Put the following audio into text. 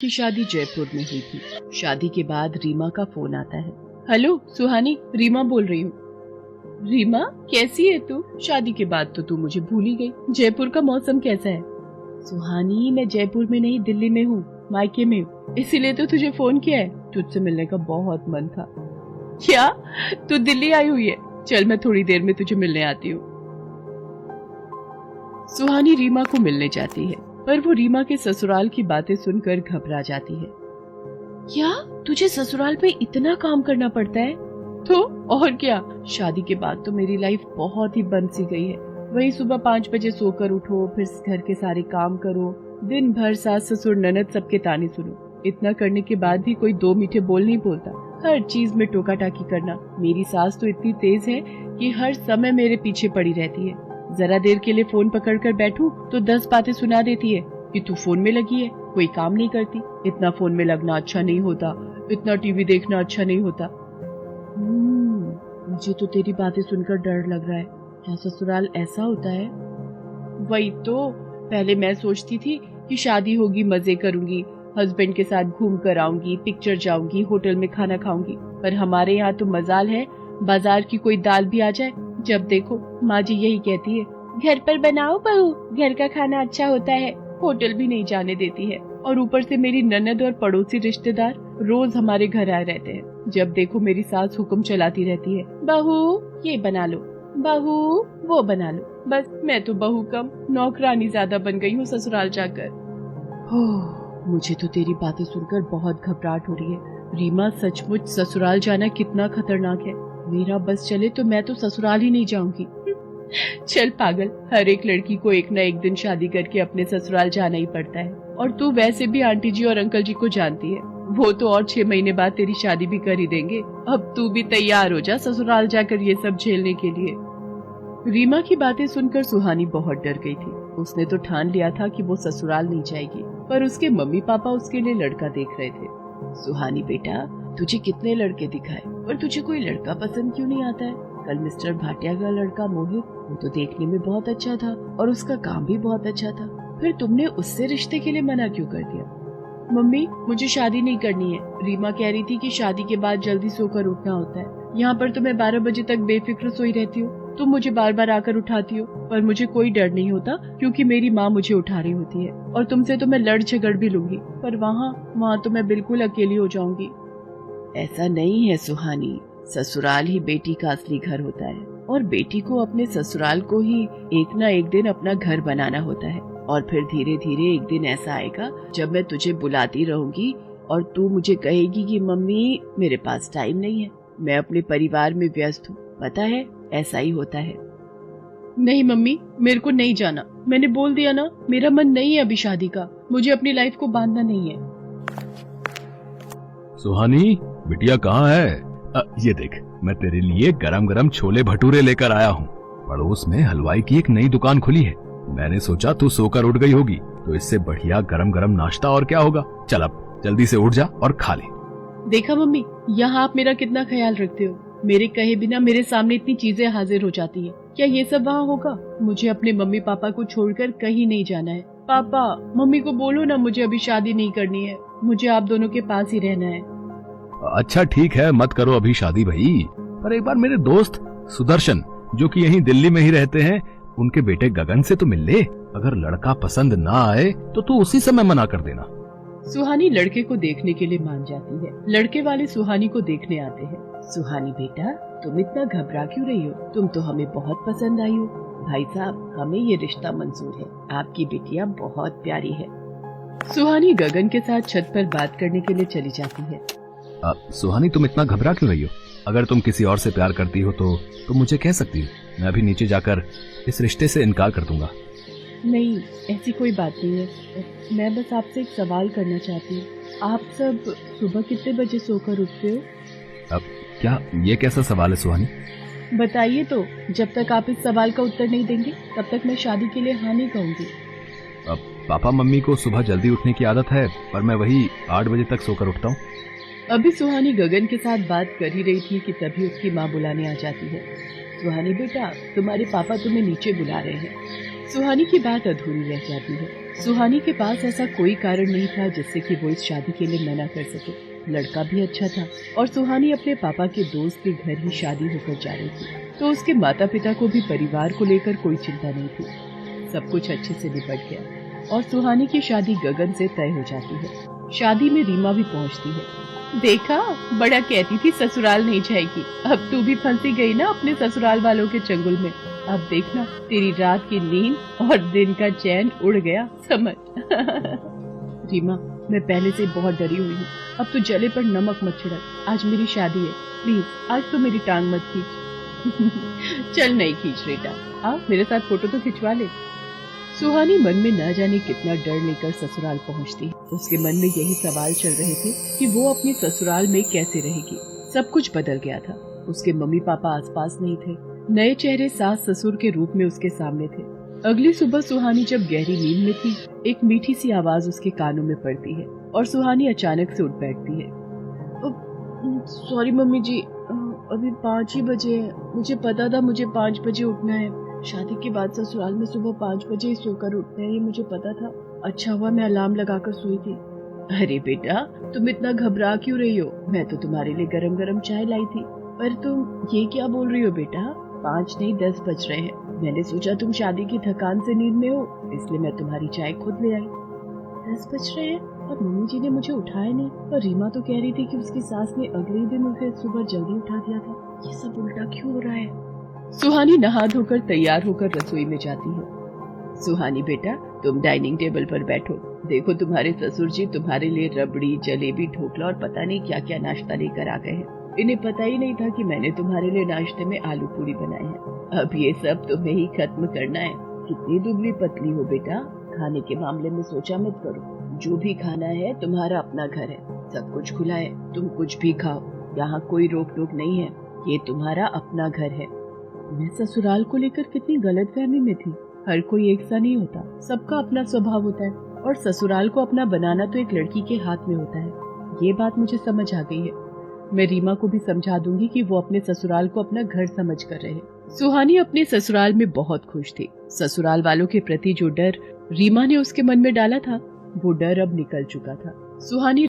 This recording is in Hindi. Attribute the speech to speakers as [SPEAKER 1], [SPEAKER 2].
[SPEAKER 1] की शादी जयपुर में हुई थी। शादी के बाद रीमा का फोन आता है। हेलो सुहानी, रीमा बोल रही हूँ। रीमा कैसी है तू? शादी के बाद तो तू मुझे भूल ही गई। जयपुर का मौसम कैसा है? सुहानी मैं जयपुर में नहीं दिल्ली में हूँ, मायके में हूँ, इसीलिए तो तुझे फोन किया है। तुझसे मिलने का बहुत मन था। क्या तू दिल्ली आई हुई है? चल मैं थोड़ी देर में तुझे मिलने आती हूँ। सुहानी रीमा को मिलने जाती है, पर वो रीमा के ससुराल की बातें सुनकर घबरा जाती है। क्या तुझे ससुराल पे इतना काम करना पड़ता है? तो और क्या, शादी के बाद तो मेरी लाइफ बहुत ही बंद सी गई है। वही सुबह 5 बजे सोकर उठो, फिर घर के सारे काम करो, दिन भर सास ससुर ननद सबके ताने सुनो। इतना करने के बाद भी कोई 2 मीठे बोल नहीं बोलता। हर चीज में टोका टाकी करना। मेरी सास तो इतनी तेज है कि हर समय मेरे पीछे पड़ी रहती है। जरा देर के लिए फोन पकड़कर बैठूं तो 10 बातें सुना देती है कि तू फोन में लगी है, कोई काम नहीं करती। इतना फोन में लगना अच्छा नहीं होता, इतना टीवी देखना अच्छा नहीं होता। मुझे तो तेरी बातें सुनकर डर लग रहा है। क्या ससुराल ऐसा होता है? वही तो, पहले मैं सोचती थी कि शादी होगी, मजे करूंगी, हस्बैंड के साथ घूम कर आऊंगी, पिक्चर जाऊंगी, होटल में खाना खाऊंगी। पर हमारे यहाँ तो मजाल है, बाजार की कोई दाल भी आ जाए, जब देखो माँ जी यही कहती है, घर पर बनाओ बहू, घर का खाना अच्छा होता है। होटल भी नहीं जाने देती है। और ऊपर से मेरी ननद और पड़ोसी रिश्तेदार रोज हमारे घर आए रहते हैं। जब देखो मेरी सास हुक्म चलाती रहती है, बहू ये बना लो, बहू वो बना लो। बस मैं तो बहू कम नौकरानी ज्यादा बन गई हूँ ससुराल जाकर। मुझे तो तेरी बातें सुनकर बहुत घबराहट हो रही है। रीमा सचमुच ससुराल जाना कितना खतरनाक है। मेरा बस चले तो मैं तो ससुराल ही नहीं जाऊंगी। चल पागल, हर एक लड़की को एक न एक दिन शादी करके अपने ससुराल जाना ही पड़ता है। और तू वैसे भी आंटी जी और अंकल जी को जानती है, वो तो और 6 महीने बाद तेरी शादी भी कर ही देंगे। अब तू भी तैयार हो जा ससुराल जाकर ये सब झेलने के लिए। रीमा की बातें सुनकर सुहानी बहुत डर गई थी। उसने तो ठान लिया था कि वो ससुराल नहीं जाएगी, पर उसके मम्मी पापा उसके लिए लड़का देख रहे थे। सुहानी बेटा, तुझे कितने लड़के दिखाए और तुझे कोई लड़का पसंद क्यों नहीं आता है? कल मिस्टर भाटिया का लड़का मोहित, वो तो देखने में बहुत अच्छा था और उसका काम भी बहुत अच्छा था, फिर तुमने उससे रिश्ते के लिए मना क्यों कर दिया? मम्मी मुझे शादी नहीं करनी है। रीमा कह रही थी कि शादी के बाद जल्दी सोकर उठना होता है। यहाँ पर तो मैं 12 बजे तक बेफिक्र सोई रहती हूँ, तुम मुझे बार बार आकर उठाती हो, पर मुझे कोई डर नहीं होता क्योंकि मेरी माँ मुझे उठा रही होती है। और तुमसे तो मैं लड़ झगड़ भी लूंगी, पर वहाँ तो मैं बिल्कुल अकेली हो जाऊंगी। ऐसा नहीं है सुहानी, ससुराल ही बेटी का असली घर होता है और बेटी को अपने ससुराल को ही एक ना एक दिन अपना घर बनाना होता है। और फिर धीरे धीरे एक दिन ऐसा आएगा जब मैं तुझे बुलाती रहूंगी और तू मुझे कहेगी कि मम्मी मेरे पास टाइम नहीं है, मैं अपने परिवार में व्यस्त हूँ। पता है ऐसा ही होता है। नहीं मम्मी, मेरे को नहीं जाना। मैंने बोल दिया ना, मेरा मन नहीं है अभी शादी का। मुझे अपनी लाइफ को बांधना नहीं है।
[SPEAKER 2] सुहानी बिटिया कहाँ है? ये देख, मैं तेरे लिए गरम गरम छोले भटूरे लेकर आया हूँ। पड़ोस में हलवाई की एक नई दुकान खुली है। मैंने सोचा तू सोकर उठ गई होगी, तो इससे बढ़िया गरम गरम नाश्ता और क्या होगा। चल अब जल्दी से उठ जा और खा ले।
[SPEAKER 1] देखा मम्मी, यहाँ आप मेरा कितना ख्याल रखते हो। मेरे कहे बिना मेरे सामने इतनी चीजें हाजिर हो जाती है। क्या ये सब वहाँ होगा? मुझे अपने मम्मी पापा को छोड़कर कहीं नहीं जाना है। पापा मम्मी को बोलो ना, मुझे अभी शादी नहीं करनी है, मुझे आप दोनों के पास ही रहना है।
[SPEAKER 2] अच्छा ठीक है, मत करो अभी शादी भाई, पर एक बार मेरे दोस्त सुदर्शन जो कि यहीं दिल्ली में ही रहते हैं, उनके बेटे गगन से तो मिल ले। अगर लड़का पसंद ना आए तो तू उसी समय मना कर देना।
[SPEAKER 1] सुहानी लड़के को देखने के लिए मान जाती है। लड़के वाले सुहानी को देखने आते हैं। सुहानी बेटा, तुम इतना घबरा क्यों रही हो? तुम तो हमें बहुत पसंद आई हो। भाई साहब, हमें ये रिश्ता मंजूर है। आपकी बिटिया बहुत प्यारी है। सुहानी गगन के साथ छत पर बात करने के लिए चली जाती है।
[SPEAKER 2] सुहानी तुम इतना घबरा क्यों रही हो? अगर तुम किसी और से प्यार करती हो तो मुझे कह सकती हो। मैं अभी नीचे जाकर इस रिश्ते से इनकार कर दूंगा।
[SPEAKER 1] नहीं, ऐसी कोई बात नहीं है। मैं बस आपसे एक सवाल करना चाहती हूँ। आप सब सुबह कितने बजे सोकर उठते हो?
[SPEAKER 2] अब क्या ये कैसा सवाल है सुहानी?
[SPEAKER 1] बताइए तो। जब तक आप इस सवाल का उत्तर नहीं देंगे तब तक मैं शादी के लिए हाँ नहीं कहूँगी।
[SPEAKER 2] अब पापा मम्मी को सुबह जल्दी उठने की आदत है, पर मैं वही 8 बजे तक सोकर उठता हूँ।
[SPEAKER 1] अभी सुहानी गगन के साथ बात कर ही रही थी कि तभी उसकी माँ बुलाने आ जाती है। सुहानी बेटा, तुम्हारे पापा तुम्हें नीचे बुला रहे हैं। सुहानी की बात अधूरी रह जाती है। सुहानी के पास ऐसा कोई कारण नहीं था जिससे कि वो इस शादी के लिए मना कर सके। लड़का भी अच्छा था और सुहानी अपने पापा के दोस्त के घर ही शादी होकर जा रही थी, तो उसके माता पिता को भी परिवार को लेकर कोई चिंता नहीं थी। सब कुछ अच्छे से निपट गया और सुहानी की शादी गगन से तय हो जाती है। शादी में रीमा भी पहुंचती है। देखा, बड़ा कहती थी ससुराल नहीं जाएगी, अब तू भी फंसी गई ना अपने ससुराल वालों के चंगुल में। अब देखना, तेरी रात की नींद और दिन का चैन उड़ गया, समझ। रीमा, मैं पहले से बहुत डरी हुई हूँ, अब तो जले पर नमक मत छिड़क। आज मेरी शादी है, प्लीज आज तो मेरी टांग मत खींच। चल नहीं खींच रेटा, आ मेरे साथ फोटो तो खिंचवा ले। सुहानी मन में न जाने कितना डर लेकर ससुराल पहुंचती है। उसके मन में यही सवाल चल रहे थे कि वो अपने ससुराल में कैसे रहेगी। सब कुछ बदल गया था। उसके मम्मी पापा आसपास नहीं थे, नए चेहरे सास ससुर के रूप में उसके सामने थे। अगली सुबह सुहानी जब गहरी नींद में थी, एक मीठी सी आवाज उसके कानों में पड़ती है और सुहानी अचानक से उठ बैठती है। सॉरी मम्मी जी, अभी 5 ही बजे है। मुझे पता था मुझे 5 बजे उठना है। शादी के बाद ससुराल में सुबह 5 बजे ही सोकर उठते हैं, ये मुझे पता था। अच्छा हुआ मैं अलार्म लगाकर सोई थी। अरे बेटा, तुम इतना घबरा क्यों रही हो? मैं तो तुम्हारे लिए गरम गरम चाय लाई थी। पर तुम ये क्या बोल रही हो बेटा? 5 नहीं 10 बज रहे हैं। मैंने सोचा तुम शादी की थकान से नींद में हो, इसलिए मैं तुम्हारी चाय खुद ले आई। 10 बज रहे हैं और मम्मी जी ने मुझे उठाया नहीं, और रीमा तो कह रही थी कि उसकी सास ने अगले ही दिन उसे सुबह जल्दी उठा दिया था। ये सब उल्टा क्यों हो रहा है? सुहानी नहा धोकर तैयार होकर रसोई में जाती है। सुहानी बेटा, तुम डाइनिंग टेबल पर बैठो। देखो तुम्हारे ससुर जी तुम्हारे लिए रबड़ी, जलेबी, ढोकला और पता नहीं क्या क्या नाश्ता लेकर आ गए हैं। इन्हें पता ही नहीं था कि मैंने तुम्हारे लिए नाश्ते में आलू पूरी बनाए हैं। अब ये सब तुम्हें ही खत्म करना है। कितनी दुबली पतली हो बेटा, खाने के मामले में सोचा मत करो। जो भी खाना है तुम्हारा अपना घर है, सब कुछ खुला है, तुम कुछ भी खाओ, यहाँ कोई रोक टोक नहीं है। ये तुम्हारा अपना घर है। मैं ससुराल को लेकर कितनी गलतफहमी में थी। हर कोई एक सा नहीं होता, सबका अपना स्वभाव होता है, और ससुराल को अपना बनाना तो एक लड़की के हाथ में होता है। ये बात मुझे समझ आ गई है। मैं रीमा को भी समझा दूंगी कि वो अपने ससुराल को अपना घर समझ कर रहे। सुहानी अपने ससुराल में बहुत खुश थी। ससुराल वालों के प्रति जो डर रीमा ने उसके मन में डाला था, वो डर अब निकल चुका था। सुहानी